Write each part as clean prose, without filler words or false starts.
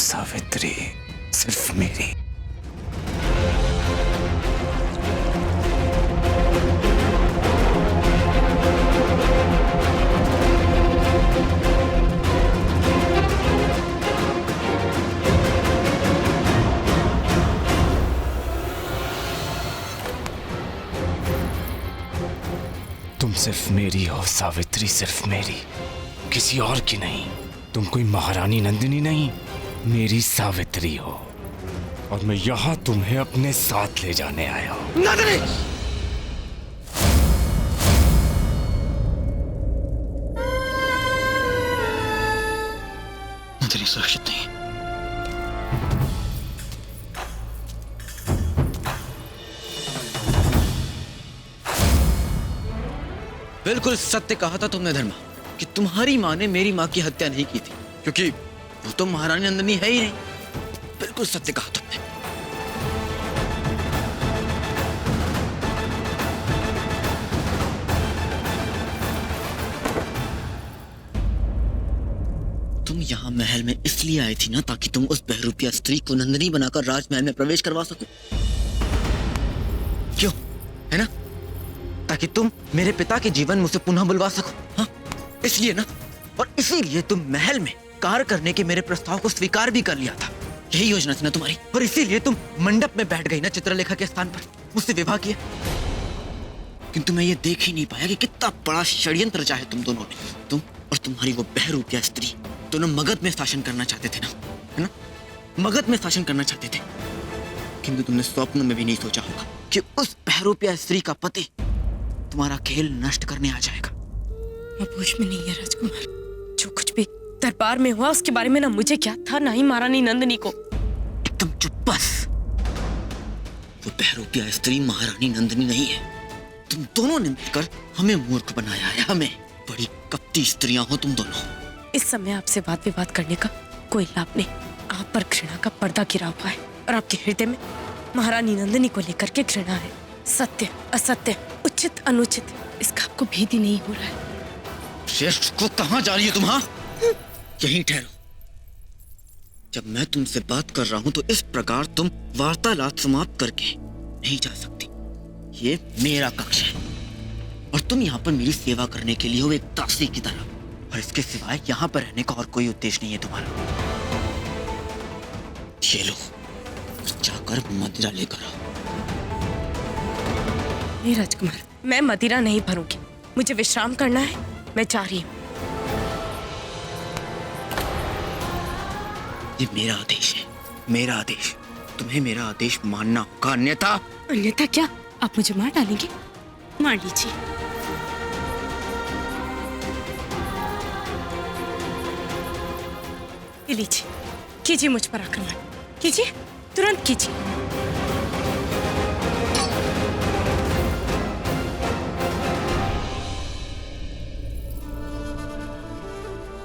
सावित्री, सिर्फ मेरी। तुम सिर्फ मेरी हो सावित्री, सिर्फ मेरी, किसी और की नहीं। तुम कोई महारानी नंदिनी नहीं, मेरी सावित्री हो। और मैं यहां तुम्हें अपने साथ ले जाने आया हूं। नंदिनी! नंदिनी सुरक्षित नहीं। बिल्कुल सत्य कहा था तुमने धर्मा कि तुम्हारी माँ ने मेरी माँ की हत्या नहीं की थी, क्योंकि वो तो महारानी नंदिनी है ही नहीं। बिल्कुल सत्य कहा तुमने। तुम यहाँ महल में इसलिए आई थी ना, ताकि तुम उस बहरूपिया स्त्री को नंदिनी बनाकर राजमहल में प्रवेश करवा सको। क्यों? है ना? ताकि तुम मेरे पिता के जीवन मुझसे पुनः बुलवा सको। हाँ, इसलिए ना। और इसीलिए तुम महल में कार्य करने के मेरे प्रस्ताव को स्वीकार भी कर लिया था। यही योजना थी ना तुम्हारी। और इसीलिए तुम मंडप में बैठ गई ना चित्रलेखा के स्थान पर, मुझसे विवाह किया। किंतु मैं ये देख ही नहीं पाया कि कितना बड़ा षड्यंत्र रचा है तुम दोनों ने। तुम और तुम्हारी वो बहरूपिया स्त्री दोनों मगध में शासन करना चाहते थे ना, है ना? मगध में शासन करना चाहते थे। किंतु तुमने स्वप्न में भी नहीं सोचा होगा कि उस बहरूपिया स्त्री का पति तुम्हारा खेल नष्ट करने आ जाएगा। मैं होश में नहीं है राजकुमार। जो कुछ भी दरबार में हुआ उसके बारे में ना मुझे क्या था, ना ही महारानी नंदिनी को। एकदम चुप बस। वो बहरूपिया स्त्री महारानी नंदिनी नहीं है। तुम दोनों ने मिलकर हमें मूर्ख बनाया है। हमें। बड़ी कपटी स्त्रियां हो तुम दोनों। इस समय आपसे वाद विवाद करने का कोई लाभ नहीं। आप पर घृणा का पर्दा गिरा हुआ है और आपके हृदय में महारानी नंदिनी को लेकर के घृणा है। सत्य असत्य, उचित अनुचित, इसका आपको भेद ही नहीं हो रहा है। श्रेष्ठ को कहां जा रही है तुम? हाँ, यहीं ठहरो। जब मैं तुमसे बात कर रहा हूं तो इस प्रकार तुम वार्तालाप समाप्त करके नहीं जा सकती। ये मेरा कक्ष है और तुम यहाँ पर मेरी सेवा करने के लिए हो, एक दासी की तरह। और इसके सिवाय यहाँ पर रहने का और कोई उद्देश्य नहीं है तुम्हारा। ये लो, जाकर मदिरा लेकर आओ। नहीं राजकुमार, मैं मदिरा नहीं भरूंगी। मुझे विश्राम करना है, मैं जा रही हूँ। ये मेरा आदेश है, मेरा आदेश। तुम्हें मेरा आदेश मानना होगा, अन्यथा। अन्यथा क्या? आप मुझे मार डालेंगे? मार लीजिए। ये लीजिए, कीजिए मुझ पर आक्रमण, कीजिए, तुरंत कीजिए।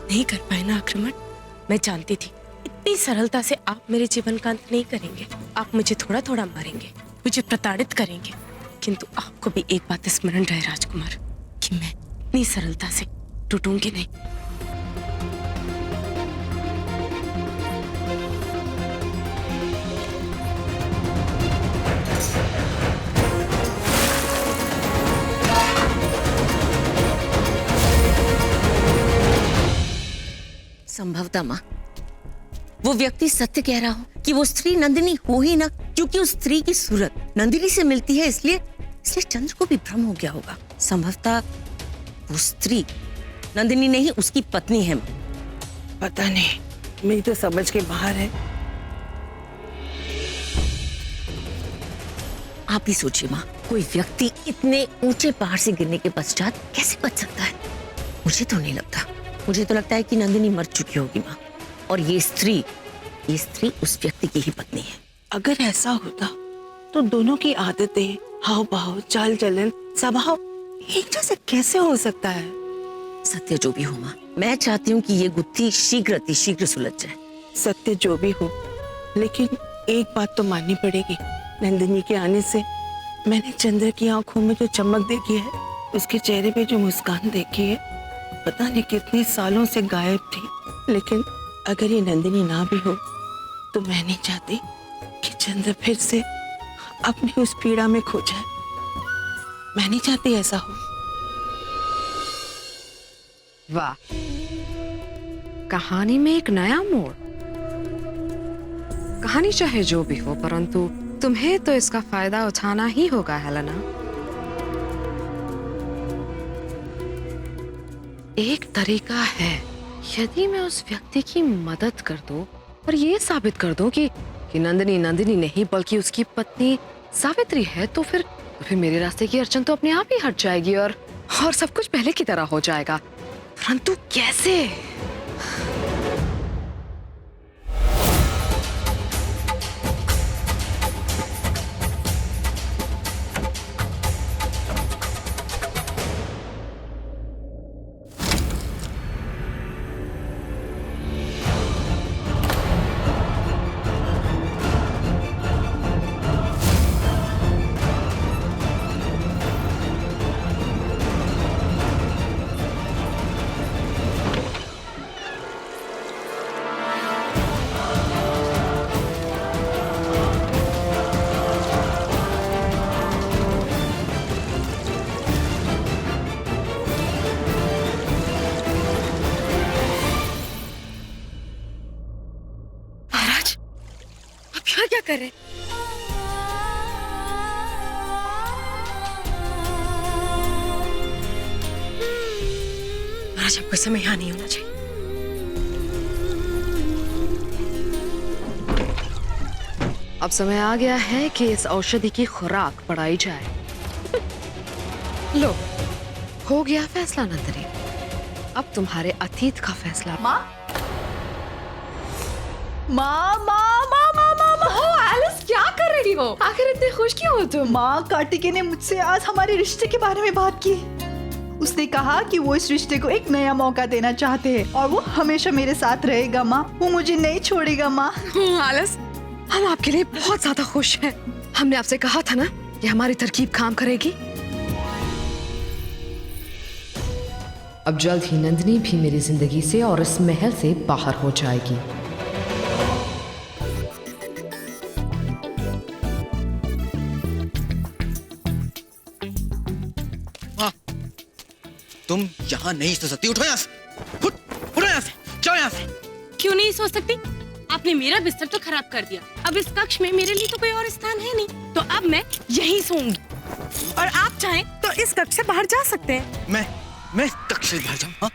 नहीं कर पाए ना आक्रमण? मैं जानती थी इतनी सरलता से आप मेरे जीवन का अंत नहीं करेंगे। आप मुझे थोड़ा थोड़ा मारेंगे, मुझे प्रताड़ित करेंगे। किंतु आपको भी एक बात स्मरण रहे राजकुमार, कि मैं इतनी सरलता से टूटूंगी नहीं। संभवतः माँ वो व्यक्ति सत्य कह रहा हो कि वो स्त्री नंदिनी हो ही ना, क्योंकि उस स्त्री की सूरत नंदिनी से मिलती है। इसलिए चंद्र को भी भ्रम हो गया होगा। संभवतः वो स्त्री नंदिनी नहीं, उसकी पत्नी है। पता नहीं, मेरी तो समझ के बाहर है। आप ही सोचिए माँ, कोई व्यक्ति इतने ऊंचे पहाड़ से गिरने के पश्चात कैसे बच सकता है? मुझे तो नहीं लगता। मुझे तो लगता है कि नंदिनी मर चुकी होगी माँ, और ये स्त्री उस व्यक्ति की ही पत्नी है। अगर ऐसा होता तो दोनों की आदतें, हाव भाव, चाल चलन, स्वभाव एक जैसे कैसे हो सकता है? सत्य जो भी हो माँ, मैं चाहती हूँ कि ये गुत्थी शीघ्र सुलझ जाए। सत्य जो भी हो, लेकिन एक बात तो माननी पड़ेगी। नंदिनी के आने से मैंने चंद्र की आंखों में जो चमक देखी है, उसके चेहरे पे जो मुस्कान देखी है, पता नहीं कितने सालों से गायब थी। लेकिन अगर ये नंदिनी ना भी हो तो मैं नहीं चाहती कि चंद्र फिर से अपनी उस पीड़ा में खो जाए। मैं नहीं चाहती ऐसा हो। वाह, कहानी में एक नया मोड़। कहानी चाहे जो भी हो, परंतु तुम्हें तो इसका फायदा उठाना ही होगा हेलेना। एक तरीका है, यदि मैं उस व्यक्ति की मदद कर दूं और ये साबित कर दूं कि नंदिनी नंदिनी नहीं बल्कि उसकी पत्नी सावित्री है, तो फिर मेरे रास्ते की अड़चन तो अपने आप ही हट जाएगी और सब कुछ पहले की तरह हो जाएगा। परंतु कैसे? क्या कर रहे? महाराज, आपको समय यहाँ नहीं होना चाहिए। अब समय आ गया है कि इस औषधि की खुराक बढ़ाई जाए। लो, हो गया फैसला नंदिनी। अब तुम्हारे अतीत का फैसला। माँ माँ माँ माँ माँ माँ माँ ओ एलिस, क्या कर रही हो? आखिर इतने खुश क्यों हो तुम? माँ, कार्तिकेय ने मुझसे आज हमारे रिश्ते के बारे में बात की। उसने कहा कि वो इस रिश्ते को एक नया मौका देना चाहते हैं और वो हमेशा मेरे साथ रहेगा माँ। वो मुझे नहीं छोड़ेगा माँ। एलिस, हम आपके लिए बहुत ज्यादा खुश हैं। हमने आपसे कहा था ना कि हमारी तरकीब काम करेगी। अब जल्द ही नंदिनी भी मेरी जिंदगी से और इस महल से बाहर हो जाएगी। तुम यहाँ नहीं सो सकती। उठो यहाँ से, उठो यहाँ से, जाओ यहाँ से। क्यों नहीं सो सकती? आपने मेरा बिस्तर तो खराब कर दिया। अब इस कक्ष में मेरे लिए तो कोई और स्थान है नहीं, तो अब मैं यहीं सोऊंगी। और आप चाहें तो इस कक्ष से बाहर जा सकते हैं। मैं कक्ष से बाहर जाऊँ?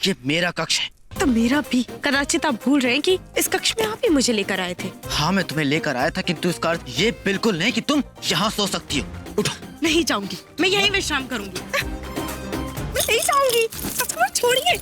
ये मेरा कक्ष है। तो मेरा भी। कदाचित आप भूल रहे हैं कि इस कक्ष में आप ही मुझे लेकर आए थे। हाँ, मैं तुम्हें लेकर आया था, किंतु इसका अर्थ ये बिल्कुल नहीं कि तुम यहाँ सो सकती हो। उठो। नहीं जाऊंगी, मैं यहीं विश्राम करूंगी। मैं नहीं जाऊंगी, छोड़िए।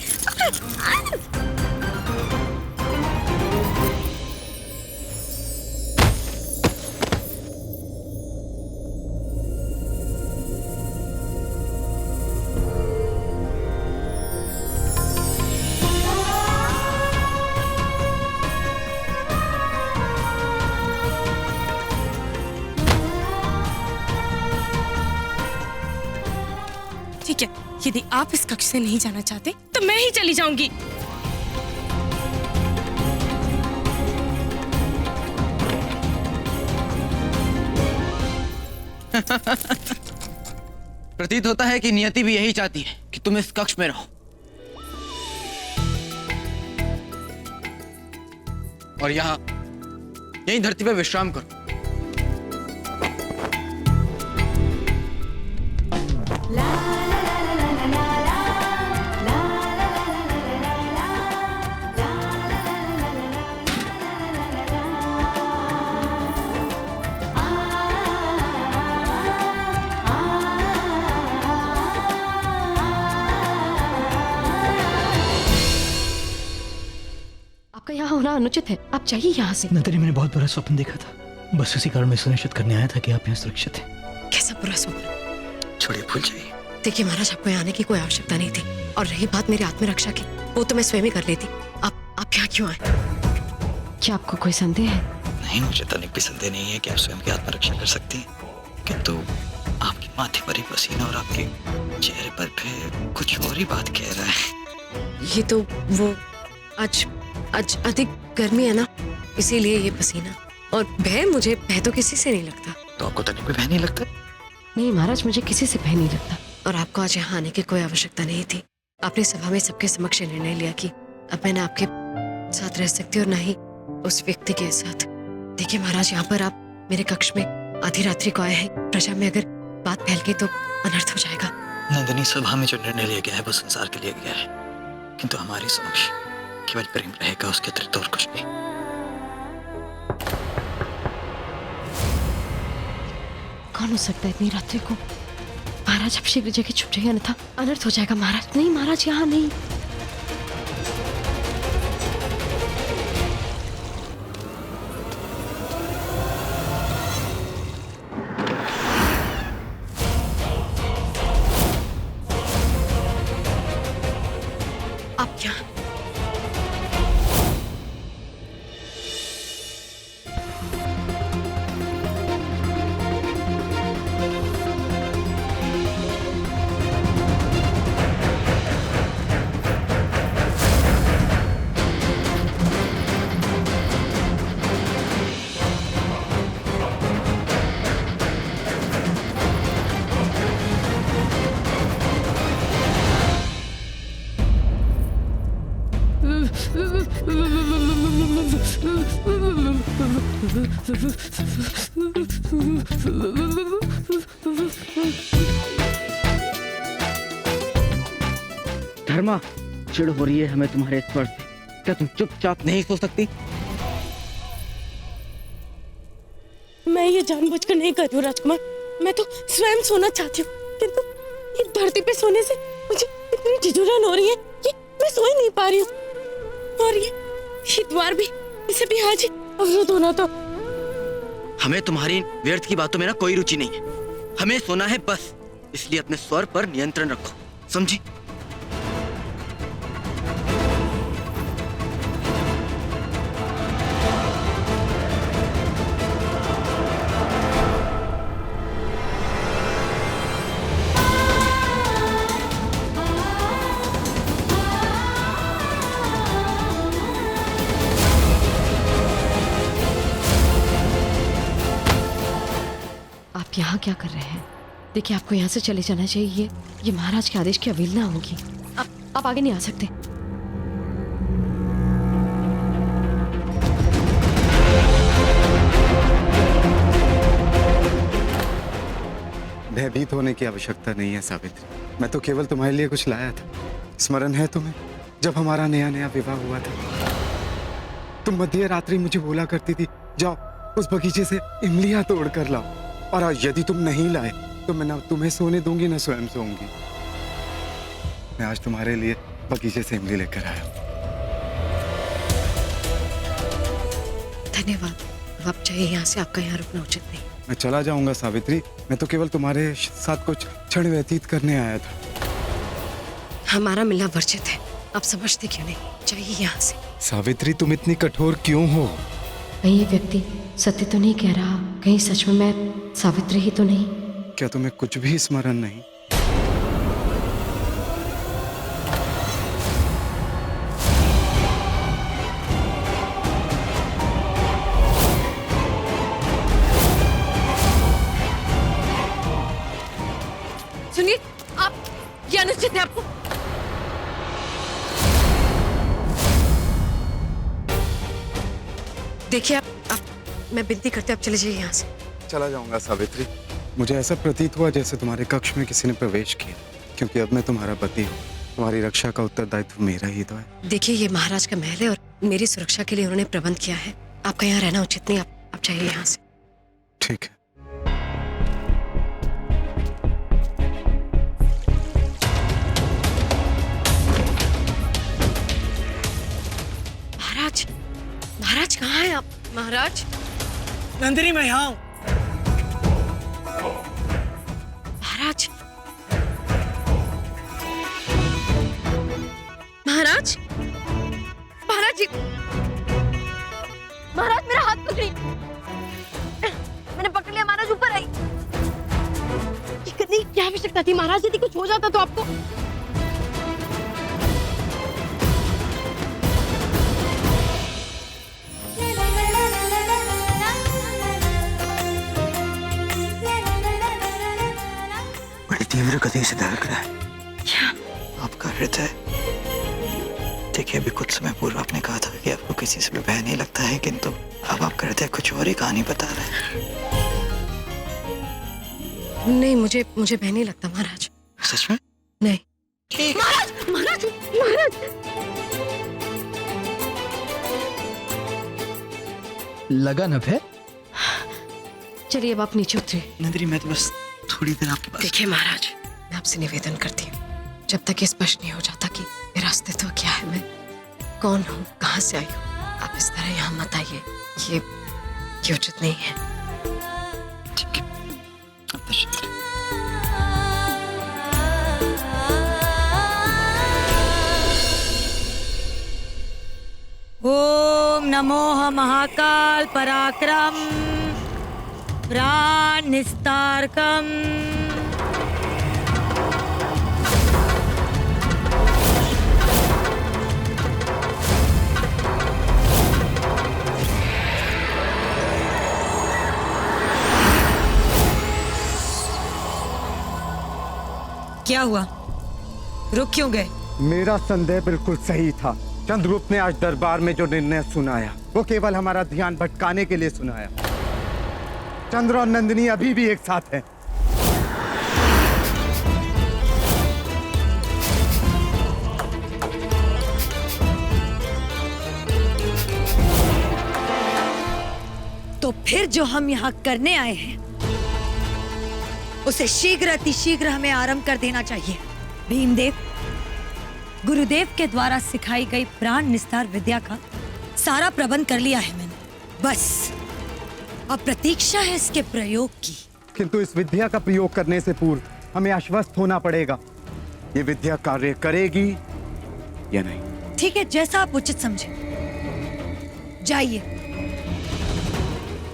ठीक है, यदि आप इस कक्ष से नहीं जाना चाहते तो मैं ही चली जाऊंगी। प्रतीत होता है कि नियति भी यही चाहती है कि तुम इस कक्ष में रहो और यहाँ यहीं धरती पर विश्राम करो। आपका यहाँ होना अनुचित है, आप चाहिए यहाँ से। नंदिनी, मैंने बहुत बुरा स्वप्न देखा था। बस उसी कारण मैं सुनिश्चित करने आया था कि आप यहाँ सुरक्षित हैं। कैसा बुरा स्वप्न? छोड़िए, भूल जाइए। देखिए महाराज, आपको यहाँ आने की कोई आवश्यकता नहीं थी, और रही बात मेरी आत्मरक्षा की, वो तो मैं स्वयं ही कर लेती। आप यहाँ क्यों आए? क्या आपको कोई संदेह है? नहीं, मुझे तनिक भी संदेह नहीं है कि आप स्वयं की आत्मरक्षा कर सकती हैं, किंतु आपके माथे पर ही पसीना और आपके चेहरे पर भी कुछ और ही बात कह रहा है। ये तो वो आज अधिक गर्मी है ना, इसीलिए ये पसीना। और भय, मुझे भय तो किसी से नहीं लगता। तो आपको तनिक भी भय नहीं लगता? नहीं महाराज, मुझे किसी से भय नहीं लगता। और आपको आज यहाँ आने की कोई आवश्यकता नहीं थी। आपने सभा में सबके समक्ष निर्णय लिया कि अब मैं ना आपके साथ रह सकती और ना ही उस व्यक्ति के साथ। देखिए महाराज, यहाँ पर आप मेरे कक्ष में आधी रात्रि को आए हैं। प्रजा में अगर बात फैल गई तो अनर्थ हो जाएगा। नंदिनी, सभा में जो निर्णय लिया गया है वो संसार के लिए गया है, किंतु हमारी समक्ष केवल प्रेम रहेगा, उसके अतिरिक्त और कुछ नहीं। कौन हो सकता है इतनी रात्रि को? महाराज, अब शीघ्र जगह छुप जाइए, अन्यथा अनर्थ हो जाएगा। महाराज नहीं, महाराज यहाँ नहीं। आप यहाँ धर्मा, चिढ़ हो रही है हमें तुम्हारे स्वर से। क्या तुम चुपचाप नहीं सो सकती? मैं ये जानबूझकर नहीं कर रही हूँ राजकुमार। मैं तो स्वयं सोना चाहती हूँ, किंतु इस धरती पे सोने से मुझे इतनी ठिठुरन हो रही है कि मैं सो ही नहीं पा रही हूँ। और ये द्वार भी, इसे भी आज अवरुद्ध होना। तो हमें तुम्हारी व्यर्थ की बातों में ना कोई रुचि नहीं है। हमें सोना है बस, इसलिए अपने स्वर पर नियंत्रण रखो, समझी? आप यहाँ क्या कर रहे हैं? देखिए, आपको यहाँ से चले जाना चाहिए। ये महाराज के आदेश की अवहेलना होगी। आप आगे नहीं आ सकते। भयभीत होने की आवश्यकता नहीं है सावित्री। मैं तो केवल तुम्हारे लिए कुछ लाया था। स्मरण है तुम्हें, जब हमारा नया नया विवाह हुआ था, तुम मध्य रात्रि मुझे बोला करती थी, जाओ उस बगीचे से इमलियां तोड़ कर लाओ। और आज यदि तुम नहीं लाए तो मैं ना तुम्हें सोने दूंगी ना स्वयं सोऊंगी। मैं आज तुम्हारे लिए बगीचे से इमली लेकर आया हूं। धन्यवाद। अब आप चाहिए यहाँ से, आपका यहाँ रुकना उचित नहीं। मैं चला जाऊंगा सावित्री, मैं तो केवल तुम्हारे साथ कुछ क्षण व्यतीत करने आया था। हमारा मिलना वर्जित है, आप समझते क्यों नहीं? चाहिए यहाँ से। सावित्री, तुम इतनी कठोर क्यों हो? कहीं ये व्यक्ति सत्य तो नहीं कह रहा, कहीं सच में मैं सावित्री ही तो नहीं? क्या तुम्हें कुछ भी स्मरण नहीं? सुनिए, आप ये अनुचित है आपको। देखिए, आप मैं विनती करते आप चले जाइए यहाँ से। चला जाऊंगा सावित्री। मुझे ऐसा प्रतीत हुआ जैसे तुम्हारे कक्ष में किसी ने प्रवेश किया, क्योंकि अब मैं तुम्हारा पति हूँ। तुम्हारी रक्षा का उत्तरदायित्व मेरा ही तो है। देखिए, ये महाराज का महल है और मेरी सुरक्षा के लिए उन्होंने प्रबंध किया है। आपका यहाँ रहना उचित नहीं, आप चाहिए यहाँ से। ठीक है। महाराज, महाराज कहाँ हैं आप? महाराज, नंदिनी, मैं यहाँ हूँ। महाराज, महाराज, महाराज जी, महाराज मेरा हाथ पकड़ी। मैंने पकड़ लिया, महाराज ऊपर आई। ये करने की क्या आवश्यकता थी महाराज? यदि कुछ हो जाता तो आपको। मेरे गले से धड़क रहा है। क्या? आपका हृदय। देखिए, अभी कुछ समय पूर्व आपने कहा था कि आपको किसी से भी भय नहीं लगता है, किंतु अब आपका हृदय कुछ और ही कहानी बता रहा है। नहीं, मुझे भय नहीं लगता महाराज। सच में? नहीं। ठीक। महाराज। लगा न भय? चलिए अब आप नीचे उतरिए। नंदिनी, मैं तो बस थोड़ी देर आपके पास। देखिए महाराज, मैं आपसे निवेदन करती हूँ, जब तक ये स्पष्ट नहीं हो जाता कि मेरा अस्तित्व क्या है, मैं कौन हूँ, कहाँ से आई हूँ, आप इस तरह यहाँ मत आइए। ये उचित नहीं है। ठीक है, अब दर्शन करें। ओम नमो महाकाल पराक्रम प्राण निस्तारकम। क्या हुआ? रुक क्यों गए? मेरा संदेह बिल्कुल सही था। चंद्रगुप्त ने आज दरबार में जो निर्णय सुनाया वो केवल हमारा ध्यान भटकाने के लिए सुनाया। चंद्र और नंदिनी अभी भी एक साथ हैं। तो फिर जो हम यहाँ करने आए हैं उसे शीघ्र अतिशीघ्र हमें आरंभ कर देना चाहिए। भीमदेव, गुरुदेव के द्वारा सिखाई गई प्राण निस्तार विद्या का सारा प्रबंध कर लिया है मैंने। बस अब प्रतीक्षा है इसके प्रयोग की। किंतु इस विद्या का प्रयोग करने से पूर्व हमें आश्वस्त होना पड़ेगा। ये विद्या कार्य करेगी या नहीं। ठीक है, जैसा आप उचित समझे। जाइए,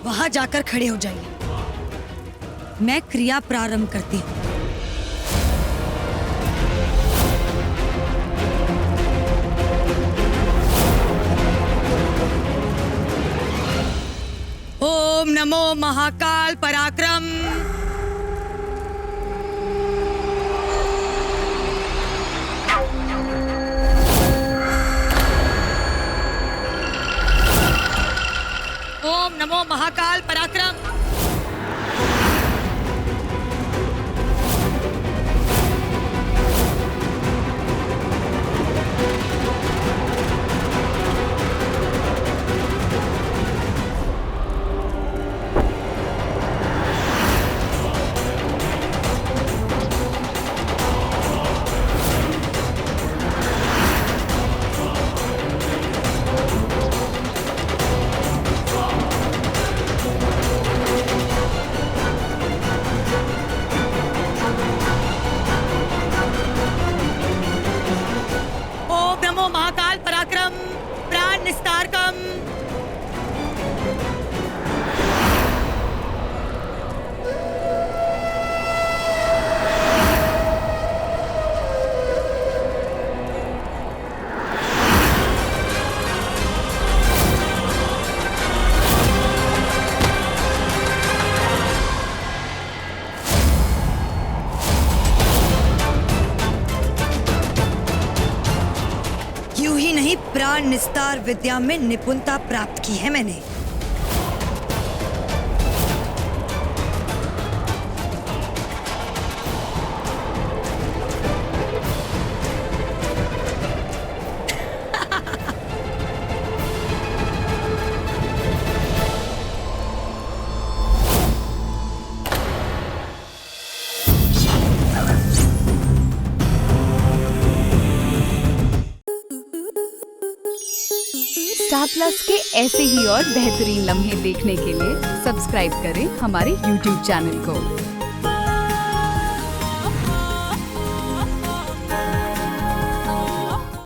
वहां जाकर खड़े हो जाइए। मैं क्रिया प्रारंभ करती हूँ। ओम नमो महाकाल पराक्रम। ओम नमो महाकाल पराक्रम। महाकाल पराक्रम प्राण निस्तारकम। यूं ही नहीं, प्राण निस्तार विद्या में निपुणता प्राप्त की है मैंने। स्टार प्लस के ऐसे ही और बेहतरीन लम्हे देखने के लिए सब्सक्राइब करें हमारे YouTube चैनल को।